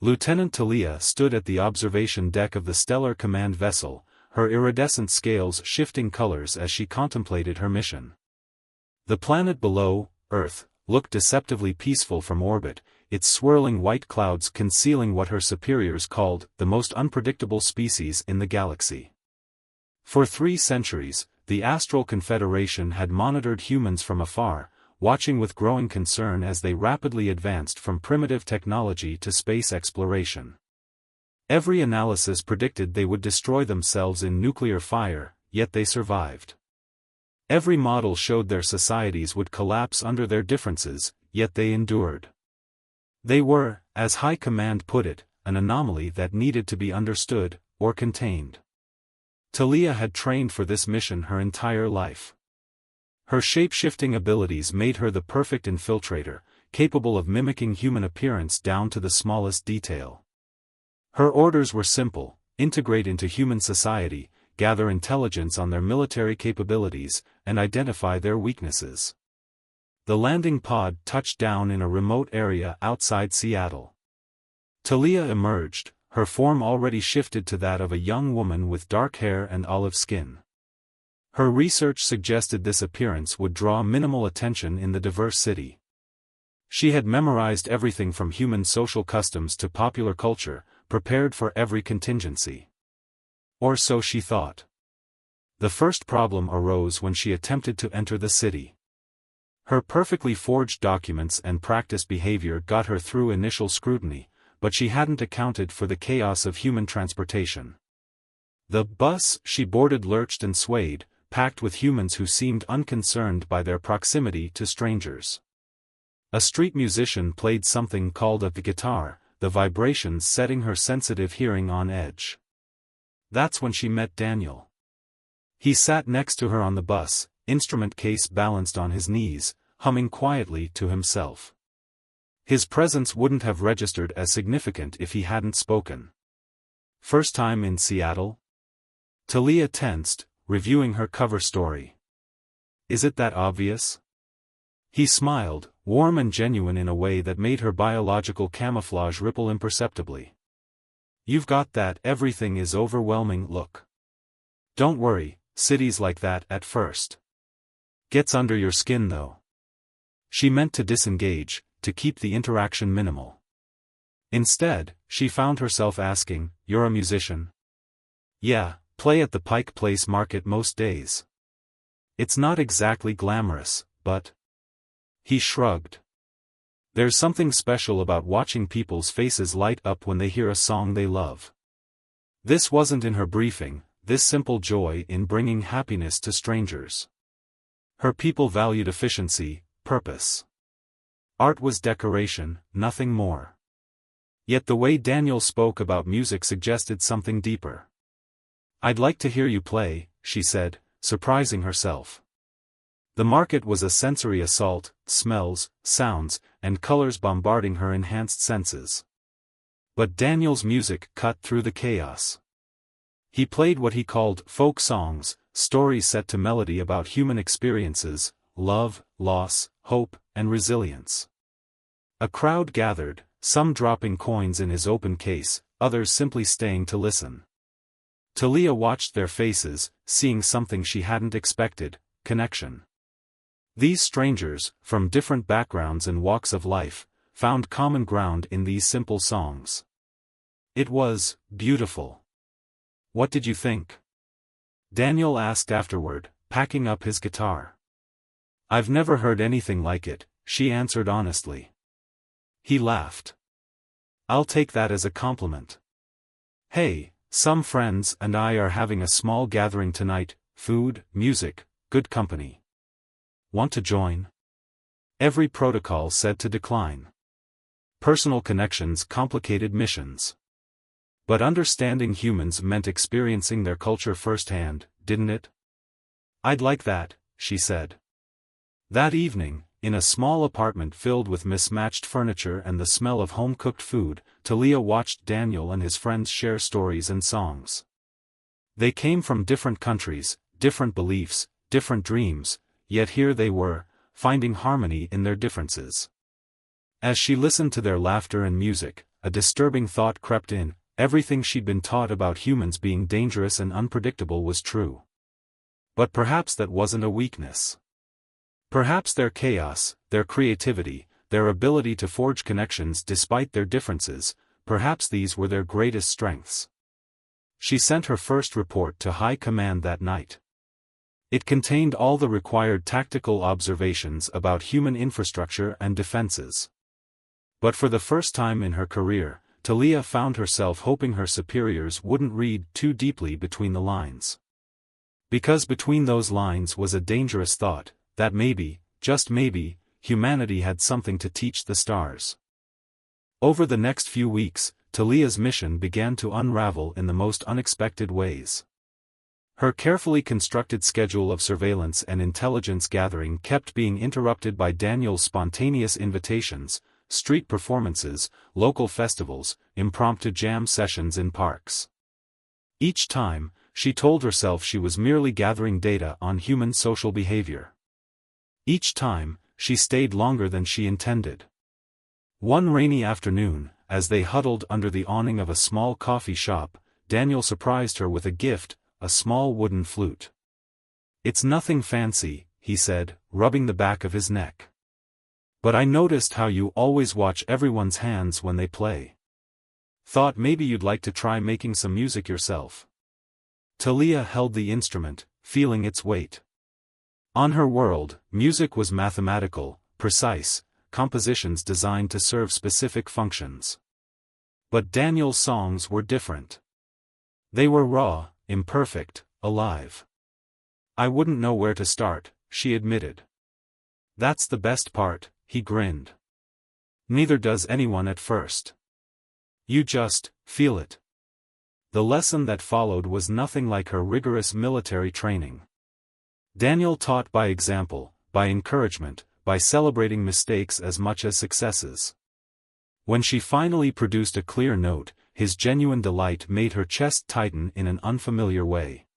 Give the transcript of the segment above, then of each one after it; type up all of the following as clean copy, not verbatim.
Lieutenant Talia stood at the observation deck of the stellar command vessel, her iridescent scales shifting colors as she contemplated her mission. The planet below, Earth, looked deceptively peaceful from orbit, its swirling white clouds concealing what her superiors called the most unpredictable species in the galaxy. For 3 centuries, the Astral Confederation had monitored humans from afar, watching with growing concern as they rapidly advanced from primitive technology to space exploration. Every analysis predicted they would destroy themselves in nuclear fire, yet they survived. Every model showed their societies would collapse under their differences, yet they endured. They were, as High Command put it, an anomaly that needed to be understood, or contained. Talia had trained for this mission her entire life. Her shape-shifting abilities made her the perfect infiltrator, capable of mimicking human appearance down to the smallest detail. Her orders were simple: integrate into human society, gather intelligence on their military capabilities, and identify their weaknesses. The landing pod touched down in a remote area outside Seattle. Talia emerged, her form already shifted to that of a young woman with dark hair and olive skin. Her research suggested this appearance would draw minimal attention in the diverse city. She had memorized everything from human social customs to popular culture, prepared for every contingency. Or so she thought. The first problem arose when she attempted to enter the city. Her perfectly forged documents and practiced behavior got her through initial scrutiny, but she hadn't accounted for the chaos of human transportation. The bus she boarded lurched and swayed, packed with humans who seemed unconcerned by their proximity to strangers. A street musician played something called a guitar, the vibrations setting her sensitive hearing on edge. That's when she met Daniel. He sat next to her on the bus, instrument case balanced on his knees, humming quietly to himself. His presence wouldn't have registered as significant if he hadn't spoken. First time in Seattle? Talia tensed, reviewing her cover story. Is it that obvious? He smiled, warm and genuine in a way that made her biological camouflage ripple imperceptibly. You've got that everything is overwhelming look. Don't worry, cities like that at first. Gets under your skin though. She meant to disengage, to keep the interaction minimal. Instead, she found herself asking, "You're a musician?" "Yeah, play at the Pike Place Market most days." "It's not exactly glamorous, but..." He shrugged. There's something special about watching people's faces light up when they hear a song they love. This wasn't in her briefing, this simple joy in bringing happiness to strangers. Her people valued efficiency, purpose. Art was decoration, nothing more. Yet the way Daniel spoke about music suggested something deeper. "I'd like to hear you play," she said, surprising herself. The market was a sensory assault, smells, sounds, and colors bombarding her enhanced senses. But Daniel's music cut through the chaos. He played what he called folk songs, stories set to melody about human experiences, love, loss, hope, and resilience. A crowd gathered, some dropping coins in his open case, others simply staying to listen. Talia watched their faces, seeing something she hadn't expected: connection. These strangers, from different backgrounds and walks of life, found common ground in these simple songs. It was beautiful. "What did you think?" Daniel asked afterward, packing up his guitar. "I've never heard anything like it," she answered honestly. He laughed. "I'll take that as a compliment. Hey, some friends and I are having a small gathering tonight, food, music, good company. Want to join?" Every protocol said to decline. Personal connections complicated missions. But understanding humans meant experiencing their culture firsthand, didn't it? "I'd like that," she said. That evening, in a small apartment filled with mismatched furniture and the smell of home-cooked food, Talia watched Daniel and his friends share stories and songs. They came from different countries, different beliefs, different dreams, yet here they were, finding harmony in their differences. As she listened to their laughter and music, a disturbing thought crept in. Everything she'd been taught about humans being dangerous and unpredictable was true. But perhaps that wasn't a weakness. Perhaps their chaos, their creativity, their ability to forge connections despite their differences, perhaps these were their greatest strengths. She sent her first report to High Command that night. It contained all the required tactical observations about human infrastructure and defenses. But for the first time in her career, Talia found herself hoping her superiors wouldn't read too deeply between the lines. Because between those lines was a dangerous thought, that maybe, just maybe, humanity had something to teach the stars. Over the next few weeks, Talia's mission began to unravel in the most unexpected ways. Her carefully constructed schedule of surveillance and intelligence gathering kept being interrupted by Daniel's spontaneous invitations, street performances, local festivals, impromptu jam sessions in parks. Each time, she told herself she was merely gathering data on human social behavior. Each time, she stayed longer than she intended. One rainy afternoon, as they huddled under the awning of a small coffee shop, Daniel surprised her with a gift, a small wooden flute. "It's nothing fancy," he said, rubbing the back of his neck. "But I noticed how you always watch everyone's hands when they play. Thought maybe you'd like to try making some music yourself." Talia held the instrument, feeling its weight. On her world, music was mathematical, precise, compositions designed to serve specific functions. But Daniel's songs were different. They were raw, imperfect, alive. "I wouldn't know where to start," she admitted. "That's the best part," he grinned. "Neither does anyone at first. You just feel it." The lesson that followed was nothing like her rigorous military training. Daniel taught by example, by encouragement, by celebrating mistakes as much as successes. When she finally produced a clear note, his genuine delight made her chest tighten in an unfamiliar way.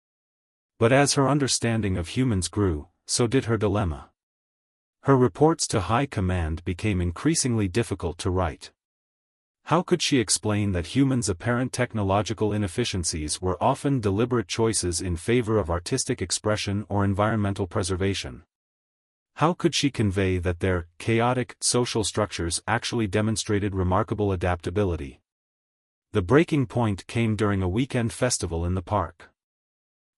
But as her understanding of humans grew, so did her dilemma. Her reports to High Command became increasingly difficult to write. How could she explain that humans' apparent technological inefficiencies were often deliberate choices in favor of artistic expression or environmental preservation? How could she convey that their chaotic social structures actually demonstrated remarkable adaptability? The breaking point came during a weekend festival in the park.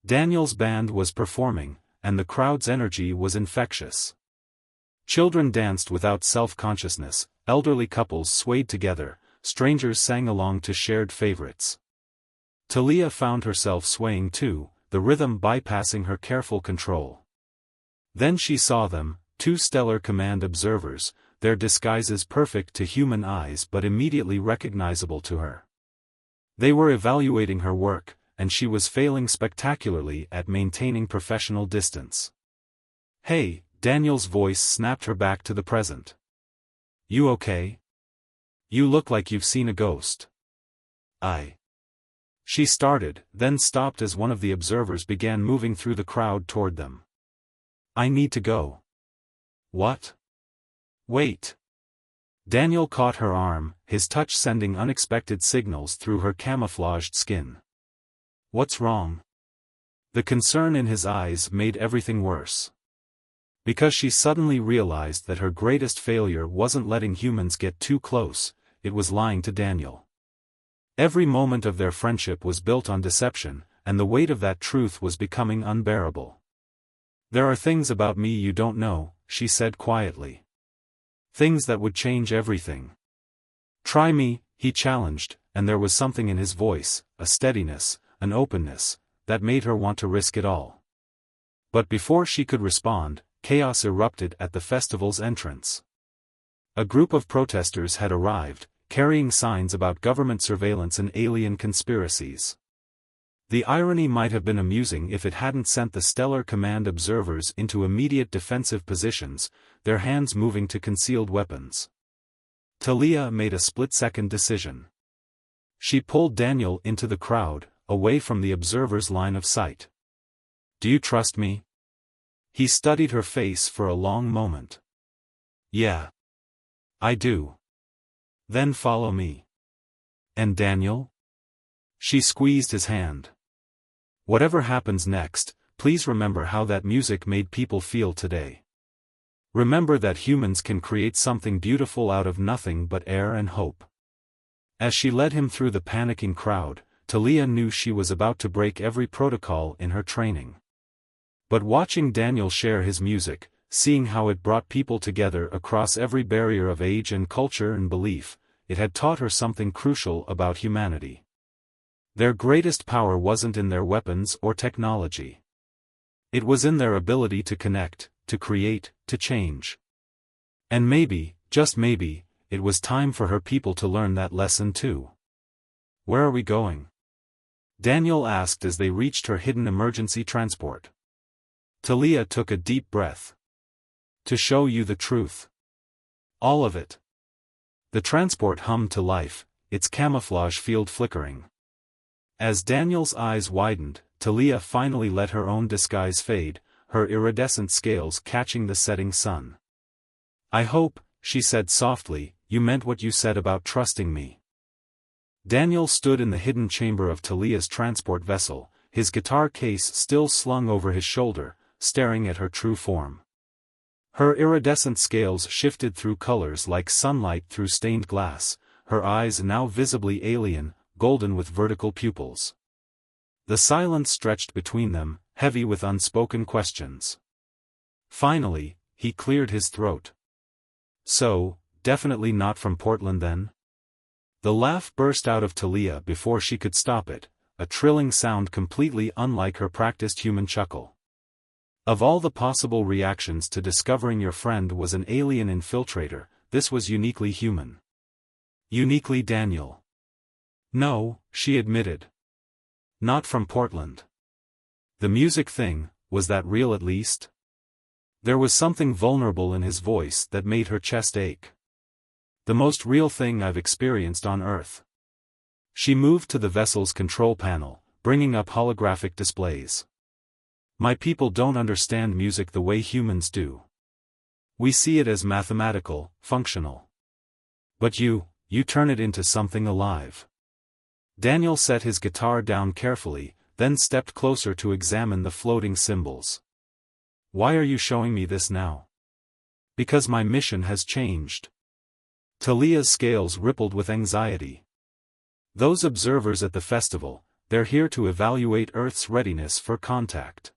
Daniel's band was performing, and the crowd's energy was infectious. Children danced without self-consciousness, elderly couples swayed together, strangers sang along to shared favorites. Talia found herself swaying too, the rhythm bypassing her careful control. Then she saw them, two Stellar Command observers, their disguises perfect to human eyes but immediately recognizable to her. They were evaluating her work, and she was failing spectacularly at maintaining professional distance. "Hey," Daniel's voice snapped her back to the present. "You okay? You look like you've seen a ghost." She started, then stopped as one of the observers began moving through the crowd toward them. "I need to go." "What?" "Wait." Daniel caught her arm, his touch sending unexpected signals through her camouflaged skin. "What's wrong?" The concern in his eyes made everything worse. Because she suddenly realized that her greatest failure wasn't letting humans get too close, it was lying to Daniel. Every moment of their friendship was built on deception, and the weight of that truth was becoming unbearable. "There are things about me you don't know," she said quietly. "Things that would change everything." "Try me," he challenged, and there was something in his voice, a steadiness, an openness, that made her want to risk it all. But before she could respond, chaos erupted at the festival's entrance. A group of protesters had arrived, carrying signs about government surveillance and alien conspiracies. The irony might have been amusing if it hadn't sent the Stellar Command observers into immediate defensive positions, their hands moving to concealed weapons. Talia made a split-second decision. She pulled Daniel into the crowd, away from the observers' line of sight. "Do you trust me?" He studied her face for a long moment. "Yeah. I do." "Then follow me." And Daniel? She squeezed his hand. Whatever happens next, please remember how that music made people feel today. Remember that humans can create something beautiful out of nothing but air and hope. As she led him through the panicking crowd, Talia knew she was about to break every protocol in her training. But watching Daniel share his music, seeing how it brought people together across every barrier of age and culture and belief, it had taught her something crucial about humanity. Their greatest power wasn't in their weapons or technology. It was in their ability to connect, to create, to change. And maybe, just maybe, it was time for her people to learn that lesson too. Where are we going? Daniel asked as they reached her hidden emergency transport. Talia took a deep breath. To show you the truth. All of it. The transport hummed to life, its camouflage field flickering. As Daniel's eyes widened, Talia finally let her own disguise fade, her iridescent scales catching the setting sun. I hope, she said softly, you meant what you said about trusting me. Daniel stood in the hidden chamber of Talia's transport vessel, his guitar case still slung over his shoulder, staring at her true form. Her iridescent scales shifted through colors like sunlight through stained glass, her eyes now visibly alien, golden with vertical pupils. The silence stretched between them, heavy with unspoken questions. Finally, he cleared his throat. So, definitely not from Portland then? The laugh burst out of Talia before she could stop it, a trilling sound completely unlike her practiced human chuckle. Of all the possible reactions to discovering your friend was an alien infiltrator, this was uniquely human. Uniquely Daniel. No, she admitted. Not from Portland. The music thing, was that real at least? There was something vulnerable in his voice that made her chest ache. The most real thing I've experienced on Earth. She moved to the vessel's control panel, bringing up holographic displays. My people don't understand music the way humans do. We see it as mathematical, functional. But you turn it into something alive. Daniel set his guitar down carefully, then stepped closer to examine the floating symbols. Why are you showing me this now? Because my mission has changed. Talia's scales rippled with anxiety. Those observers at the festival, they're here to evaluate Earth's readiness for contact.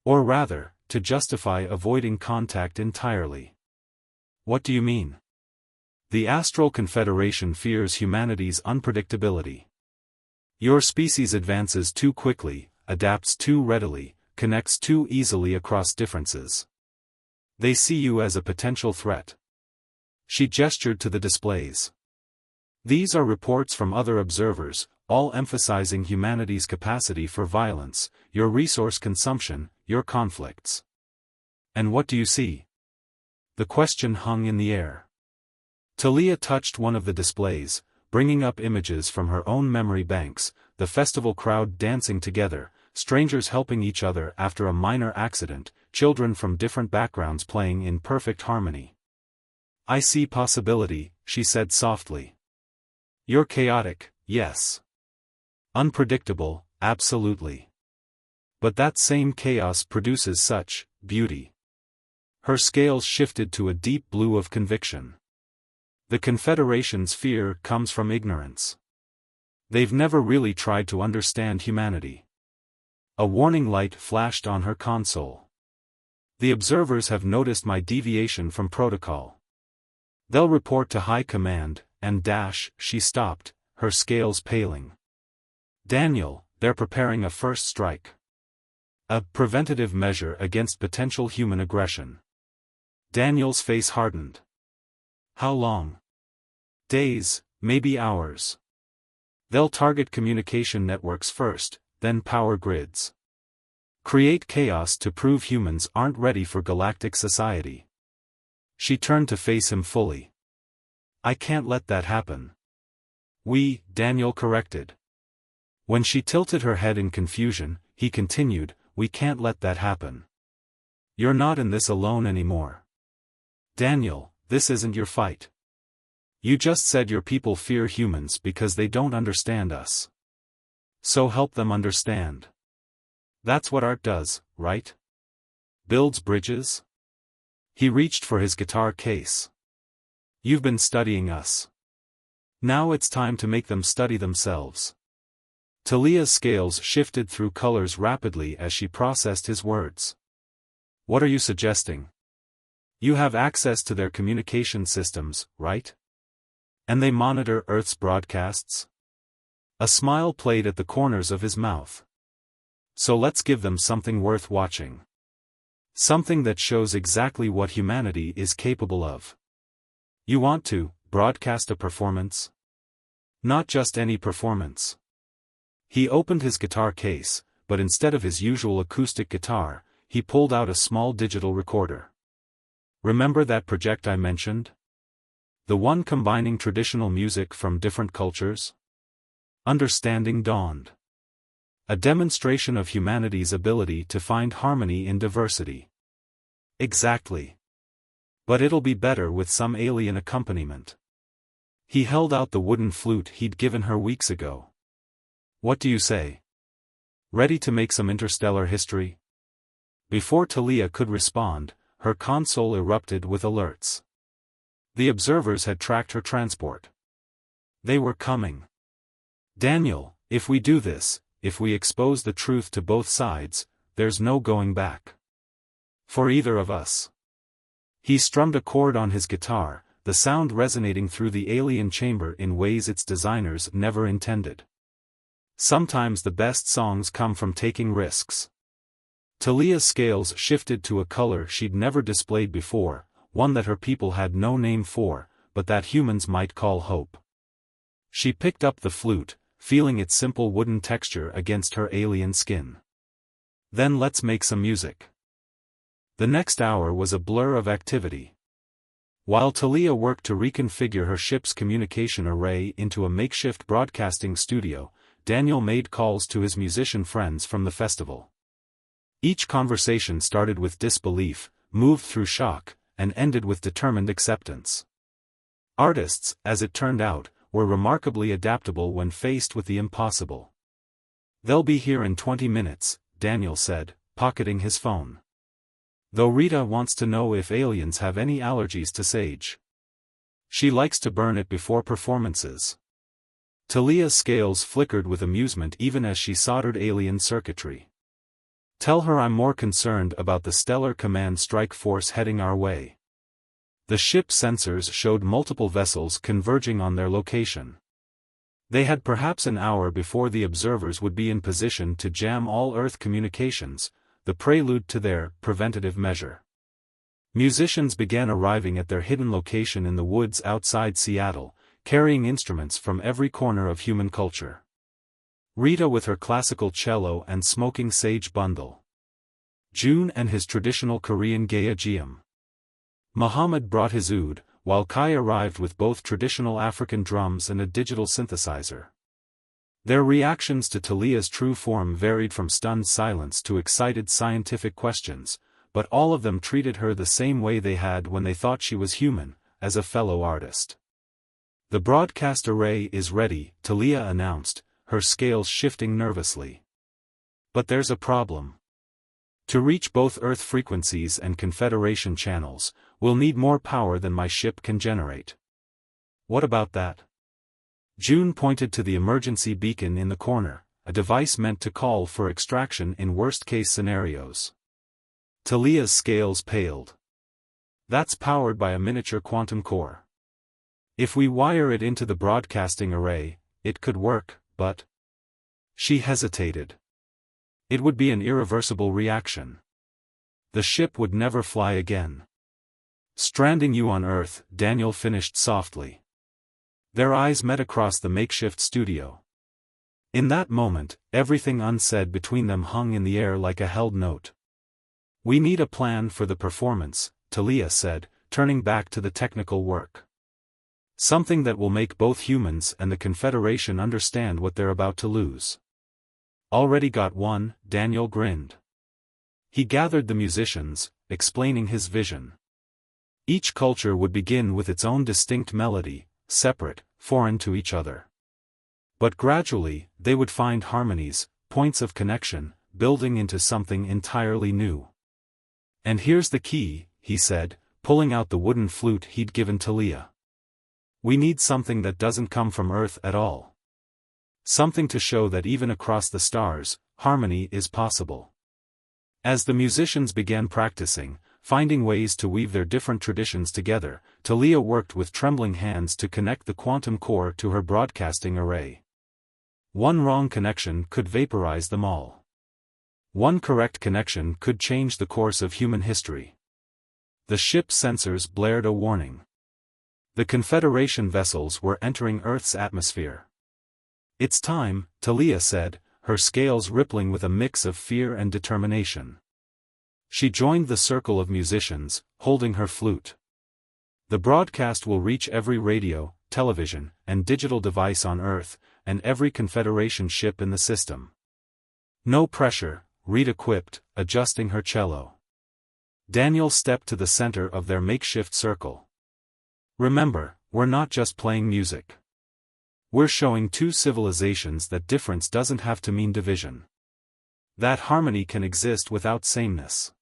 Or rather, to justify avoiding contact entirely. What do you mean? The Astral Confederation fears humanity's unpredictability. Your species advances too quickly, adapts too readily, connects too easily across differences. They see you as a potential threat. She gestured to the displays. These are reports from other observers, all emphasizing humanity's capacity for violence, your resource consumption, your conflicts. And what do you see? The question hung in the air. Talia touched one of the displays, bringing up images from her own memory banks, the festival crowd dancing together, strangers helping each other after a minor accident, children from different backgrounds playing in perfect harmony. I see possibility, she said softly. You're chaotic, yes. Unpredictable, absolutely. But that same chaos produces such beauty. Her scales shifted to a deep blue of conviction. The Confederation's fear comes from ignorance. They've never really tried to understand humanity. A warning light flashed on her console. The observers have noticed my deviation from protocol. They'll report to High Command, and she stopped, her scales paling. Daniel, they're preparing a first strike. A preventative measure against potential human aggression. Daniel's face hardened. How long? Days, maybe hours. They'll target communication networks first, then power grids. Create chaos to prove humans aren't ready for galactic society. She turned to face him fully. I can't let that happen. Daniel corrected. When she tilted her head in confusion, he continued, we can't let that happen. You're not in this alone anymore. Daniel, this isn't your fight. You just said your people fear humans because they don't understand us. So help them understand. That's what art does, right? Builds bridges? He reached for his guitar case. You've been studying us. Now it's time to make them study themselves. Talia's scales shifted through colors rapidly as she processed his words. What are you suggesting? You have access to their communication systems, right? And they monitor Earth's broadcasts? A smile played at the corners of his mouth. So let's give them something worth watching. Something that shows exactly what humanity is capable of. You want to broadcast a performance? Not just any performance. He opened his guitar case, but instead of his usual acoustic guitar, he pulled out a small digital recorder. Remember that project I mentioned? The one combining traditional music from different cultures? Understanding dawned. A demonstration of humanity's ability to find harmony in diversity. Exactly. But it'll be better with some alien accompaniment. He held out the wooden flute he'd given her weeks ago. What do you say? Ready to make some interstellar history? Before Talia could respond, her console erupted with alerts. The observers had tracked her transport. They were coming. Daniel, if we do this, if we expose the truth to both sides, there's no going back. For either of us. He strummed a chord on his guitar, the sound resonating through the alien chamber in ways its designers never intended. Sometimes the best songs come from taking risks. Talia's scales shifted to a color she'd never displayed before, one that her people had no name for, but that humans might call hope. She picked up the flute, feeling its simple wooden texture against her alien skin. Then let's make some music. The next hour was a blur of activity. While Talia worked to reconfigure her ship's communication array into a makeshift broadcasting studio, Daniel made calls to his musician friends from the festival. Each conversation started with disbelief, moved through shock, and ended with determined acceptance. Artists, as it turned out, were remarkably adaptable when faced with the impossible. They'll be here in 20 minutes, Daniel said, pocketing his phone. Though Rita wants to know if aliens have any allergies to sage. She likes to burn it before performances. Talia's scales flickered with amusement even as she soldered alien circuitry. Tell her I'm more concerned about the Stellar Command strike force heading our way. The ship's sensors showed multiple vessels converging on their location. They had perhaps an hour before the observers would be in position to jam all Earth communications, the prelude to their preventative measure. Musicians began arriving at their hidden location in the woods outside Seattle, carrying instruments from every corner of human culture. Rita with her classical cello and smoking sage bundle. June and his traditional Korean geum. Muhammad brought his oud, while Kai arrived with both traditional African drums and a digital synthesizer. Their reactions to Talia's true form varied from stunned silence to excited scientific questions, but all of them treated her the same way they had when they thought she was human, as a fellow artist. The broadcast array is ready, Talia announced, her scales shifting nervously. But there's a problem. To reach both Earth frequencies and Confederation channels, we'll need more power than my ship can generate. What about that? June pointed to the emergency beacon in the corner, a device meant to call for extraction in worst-case scenarios. Talia's scales paled. That's powered by a miniature quantum core. If we wire it into the broadcasting array, it could work, but... She hesitated. It would be an irreversible reaction. The ship would never fly again. Stranding you on Earth, Daniel finished softly. Their eyes met across the makeshift studio. In that moment, everything unsaid between them hung in the air like a held note. We need a plan for the performance, Talia said, turning back to the technical work. Something that will make both humans and the Confederation understand what they're about to lose. Already got one, Daniel grinned. He gathered the musicians, explaining his vision. Each culture would begin with its own distinct melody, separate, foreign to each other. But gradually, they would find harmonies, points of connection, building into something entirely new. "And here's the key," he said, pulling out the wooden flute he'd given Talia. "We need something that doesn't come from Earth at all. Something to show that even across the stars, harmony is possible." As the musicians began practicing, finding ways to weave their different traditions together, Talia worked with trembling hands to connect the quantum core to her broadcasting array. One wrong connection could vaporize them all. One correct connection could change the course of human history. The ship's sensors blared a warning. The Confederation vessels were entering Earth's atmosphere. "It's time," Talia said, her scales rippling with a mix of fear and determination. She joined the circle of musicians, holding her flute. "The broadcast will reach every radio, television, and digital device on Earth, and every Confederation ship in the system." "No pressure," Rita quipped, adjusting her cello. Daniel stepped to the center of their makeshift circle. "Remember, we're not just playing music. We're showing two civilizations that difference doesn't have to mean division. That harmony can exist without sameness."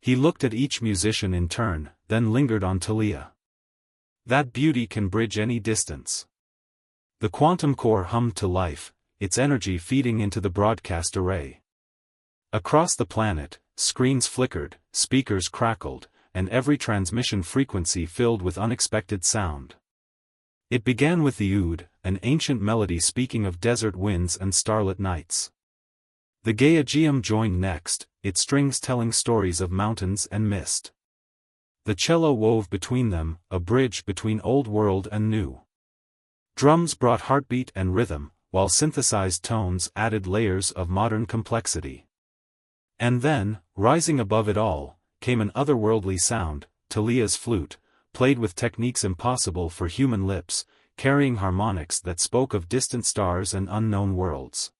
He looked at each musician in turn, then lingered on Talia. "That beauty can bridge any distance." The quantum core hummed to life, its energy feeding into the broadcast array. Across the planet, screens flickered, speakers crackled, and every transmission frequency filled with unexpected sound. It began with the oud, an ancient melody speaking of desert winds and starlit nights. The Gaiageum joined next, its strings telling stories of mountains and mist. The cello wove between them, a bridge between old world and new. Drums brought heartbeat and rhythm, while synthesized tones added layers of modern complexity. And then, rising above it all, came an otherworldly sound, Talia's flute, played with techniques impossible for human lips, carrying harmonics that spoke of distant stars and unknown worlds.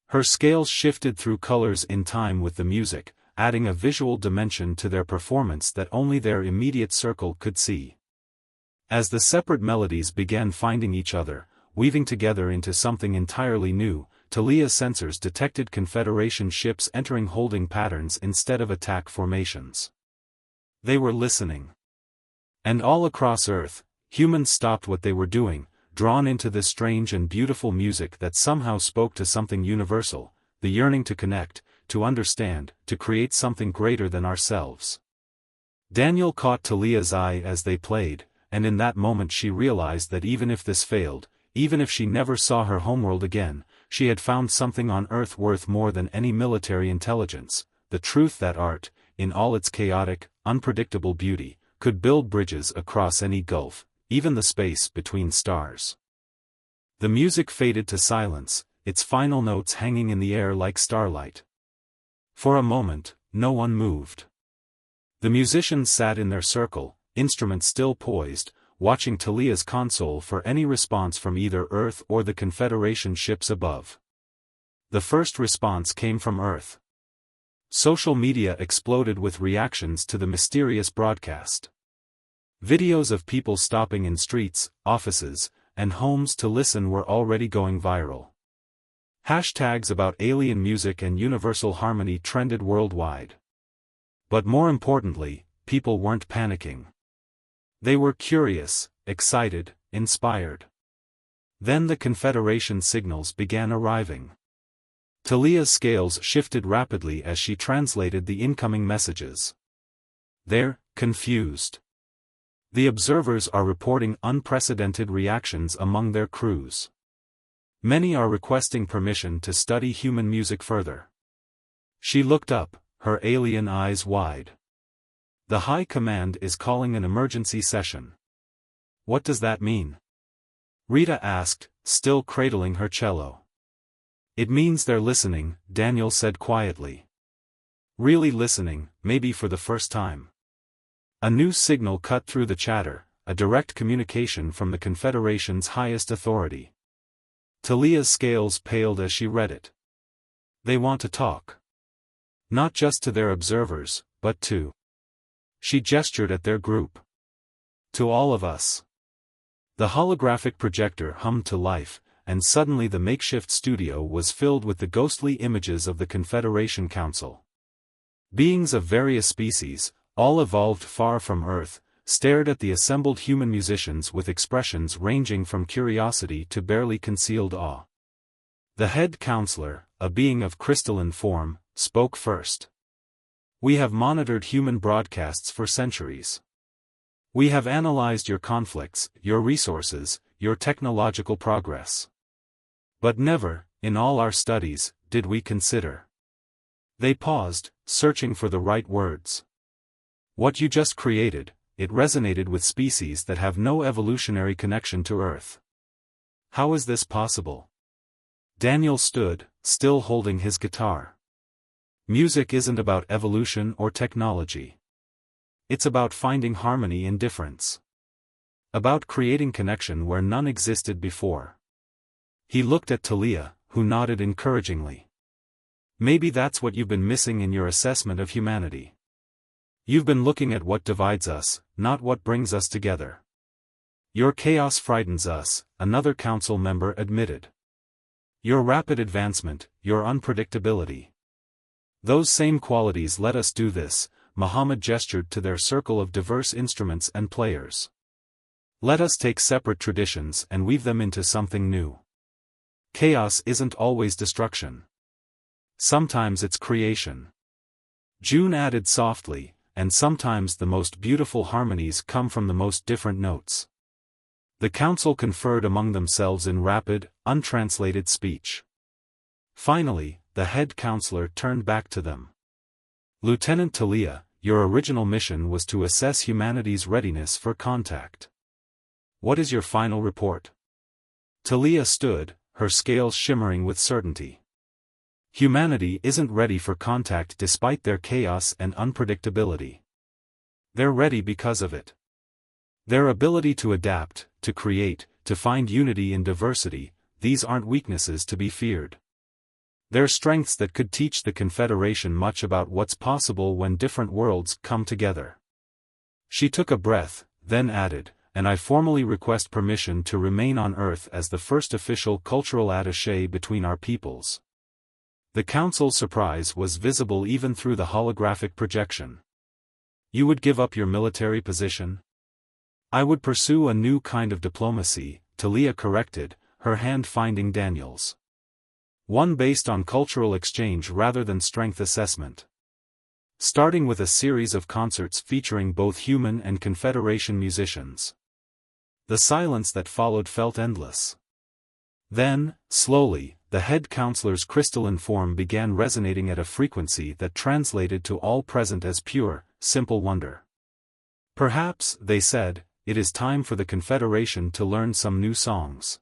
Her scales shifted through colors in time with the music, adding a visual dimension to their performance that only their immediate circle could see. As the separate melodies began finding each other, weaving together into something entirely new, Talia's sensors detected Confederation ships entering holding patterns instead of attack formations. They were listening. And all across Earth, humans stopped what they were doing, drawn into this strange and beautiful music that somehow spoke to something universal, the yearning to connect, to understand, to create something greater than ourselves. Daniel caught Talia's eye as they played, and in that moment she realized that even if this failed, even if she never saw her homeworld again, she had found something on Earth worth more than any military intelligence, the truth that art, in all its chaotic, unpredictable beauty, could build bridges across any gulf, even the space between stars. The music faded to silence, its final notes hanging in the air like starlight. For a moment, no one moved. The musicians sat in their circle, instruments still poised, watching Talia's console for any response from either Earth or the Confederation ships above. The first response came from Earth. Social media exploded with reactions to the mysterious broadcast. Videos of people stopping in streets, offices, and homes to listen were already going viral. Hashtags about alien music and universal harmony trended worldwide. But more importantly, people weren't panicking. They were curious, excited, inspired. Then the Confederation signals began arriving. Talia's scales shifted rapidly as she translated the incoming messages. "They're confused. The observers are reporting unprecedented reactions among their crews. Many are requesting permission to study human music further." She looked up, her alien eyes wide. "The High Command is calling an emergency session." "What does that mean?" Rita asked, still cradling her cello. "It means they're listening," Daniel said quietly. "Really listening, maybe for the first time." A new signal cut through the chatter, a direct communication from the Confederation's highest authority. Talia's scales paled as she read it. "They want to talk. Not just to their observers, but to..." She gestured at their group. "To all of us." The holographic projector hummed to life, and suddenly the makeshift studio was filled with the ghostly images of the Confederation Council. Beings of various species, all evolved far from Earth, stared at the assembled human musicians with expressions ranging from curiosity to barely concealed awe. The head counselor, a being of crystalline form, spoke first. "We have monitored human broadcasts for centuries. We have analyzed your conflicts, your resources, your technological progress. But never, in all our studies, did we consider." They paused, searching for the right words. "What you just created, it resonated with species that have no evolutionary connection to Earth. How is this possible?" Daniel stood, still holding his guitar. "Music isn't about evolution or technology. It's about finding harmony in difference. About creating connection where none existed before." He looked at Talia, who nodded encouragingly. "Maybe that's what you've been missing in your assessment of humanity. You've been looking at what divides us, not what brings us together." "Your chaos frightens us," another council member admitted. "Your rapid advancement, your unpredictability. Those same qualities let us do this." Muhammad gestured to their circle of diverse instruments and players. "Let us take separate traditions and weave them into something new. Chaos isn't always destruction. Sometimes it's creation." June added softly, "And sometimes the most beautiful harmonies come from the most different notes." The council conferred among themselves in rapid, untranslated speech. Finally, the head counselor turned back to them. "Lieutenant Talia, your original mission was to assess humanity's readiness for contact. What is your final report?" Talia stood, her scales shimmering with certainty. "Humanity isn't ready for contact despite their chaos and unpredictability. They're ready because of it. Their ability to adapt, to create, to find unity in diversity, these aren't weaknesses to be feared. They're strengths that could teach the Confederation much about what's possible when different worlds come together." She took a breath, then added, "And I formally request permission to remain on Earth as the first official cultural attaché between our peoples." The council's surprise was visible even through the holographic projection. "You would give up your military position?" "I would pursue a new kind of diplomacy," Talia corrected, her hand finding Daniel's. "One based on cultural exchange rather than strength assessment. Starting with a series of concerts featuring both human and Confederation musicians." The silence that followed felt endless. Then, slowly, the head counselor's crystalline form began resonating at a frequency that translated to all present as pure, simple wonder. "Perhaps," they said, "it is time for the Confederation to learn some new songs."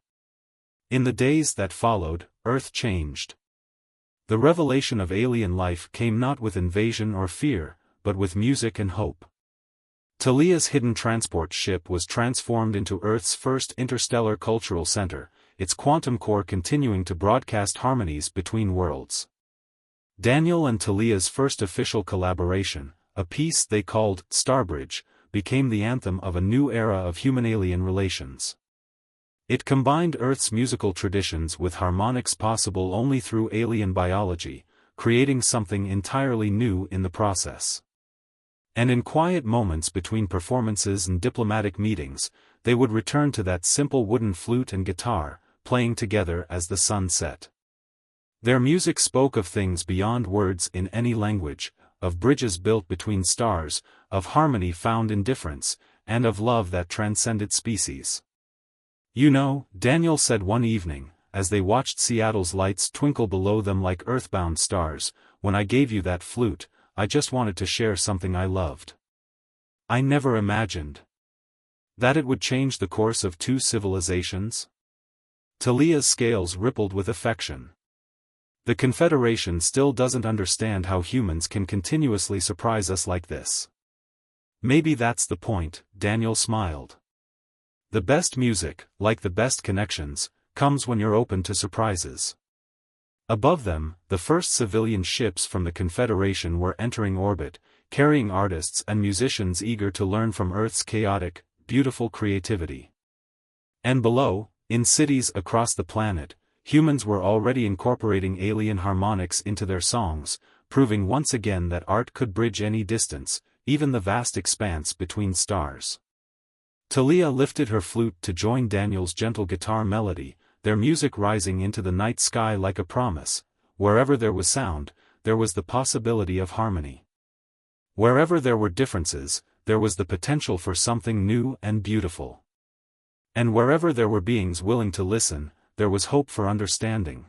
In the days that followed, Earth changed. The revelation of alien life came not with invasion or fear, but with music and hope. Talia's hidden transport ship was transformed into Earth's first interstellar cultural center, its quantum core continuing to broadcast harmonies between worlds. Daniel and Talia's first official collaboration, a piece they called Starbridge, became the anthem of a new era of human-alien relations. It combined Earth's musical traditions with harmonics possible only through alien biology, creating something entirely new in the process. And in quiet moments between performances and diplomatic meetings, they would return to that simple wooden flute and guitar, playing together as the sun set. Their music spoke of things beyond words in any language, of bridges built between stars, of harmony found in difference, and of love that transcended species. "You know," Daniel said one evening, as they watched Seattle's lights twinkle below them like earthbound stars, "when I gave you that flute, I just wanted to share something I loved. I never imagined that it would change the course of two civilizations." Talia's scales rippled with affection. "The Confederation still doesn't understand how humans can continuously surprise us like this." "Maybe that's the point," Daniel smiled. "The best music, like the best connections, comes when you're open to surprises." Above them, the first civilian ships from the Confederation were entering orbit, carrying artists and musicians eager to learn from Earth's chaotic, beautiful creativity. And below, in cities across the planet, humans were already incorporating alien harmonics into their songs, proving once again that art could bridge any distance, even the vast expanse between stars. Talia lifted her flute to join Daniel's gentle guitar melody, their music rising into the night sky like a promise. Wherever there was sound, there was the possibility of harmony. Wherever there were differences, there was the potential for something new and beautiful. And wherever there were beings willing to listen, there was hope for understanding.